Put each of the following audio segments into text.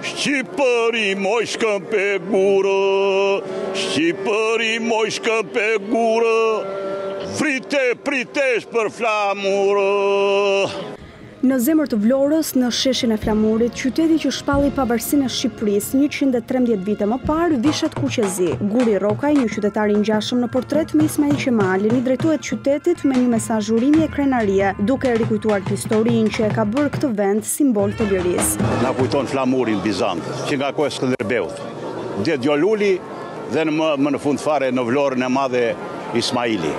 Shqipëri moj shkëm pe gurë, Shqipëri moj shkëm pe gurë, pritesh për flamurë. Në zemër të Vlorës, në sheshin e Flamurit, qyteti që shpalli pavarësinë e Shqipërisë 113 vite më parë, vishet Kuqezi. Guri Rokaj, një qytetar i ngjashëm në portret me Ismail Qemalin, i drejtohet qytetit me një mesazh urimi e krenarie, duke rikujtuar historinë që e ka bërë këtë vend simbol të lirisë. Na kujton Flamurin Bizant, që nga kohë e Skënderbeut. Dje Djoluli dhe më në fund fare në Vlorën e madhe Ismaili.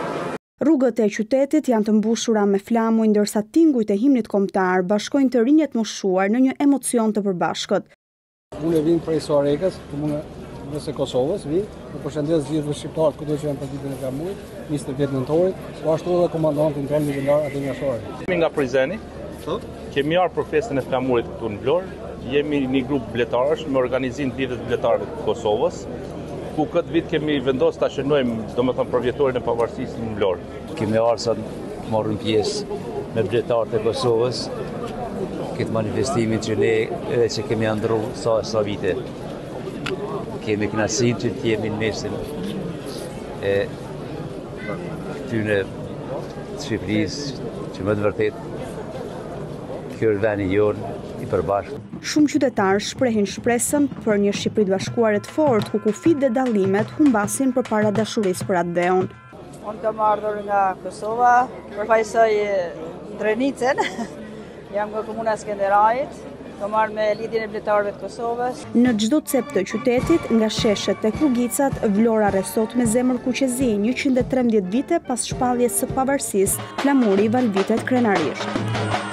Rrugët e qytetit janë të mbushura me flamuj, ndërsa tingujt e himnit kombëtar bashkojnë të rinjet moshuar në një emocion të përbashkët. Unë vim prej Suarekës, komunës e Kosovës, dhe përshëndes gjithë shqiptarët këto që janë për ditën e Flamurit, 28 nëntorit, po ashtu edhe komandantin tonë ligjendar aty nga Shore. Kemi nga Prizreni, kemi ardhur për festën e Flamurit këtu në Vlorë, jemi një grup bletarash me organizim të lidhjes bletarëve të Kosovës, ku këtë vit kemi vendosur ta shënojmë, domethënë përvjetorin e pavarësisë në Vlorë. Kemi ardhur marrën pjesë me bletarët e Kosovës, këtë manifestimin që ne edhe që kemi ndru sa vite. Kemi kënaqësinë që të jemi në mesin e këtyre të Shqipërisë, që më të vërtet kjo është vendi jonë i përbashkët. Shumë qytetarë shprehin shpresën për një Shqipëri të bashkuar e të fortë, ku kufit dhe dallimet humbasin përpara dashurisë për atë dheun. Unë kam ardhur nga Kosova, përfaqësoj Drenicën, jam nga komuna e Skënderajit, kam ardhur me lidhjen e bletarëve të Kosovës. Në çdo cep të qytetit, nga sheshet tek rrugicat, Vlora rresot me zemër Kuqezi, 113 vite pas shpalljes së pavarësisë, Flamuri valvitet krenarisht.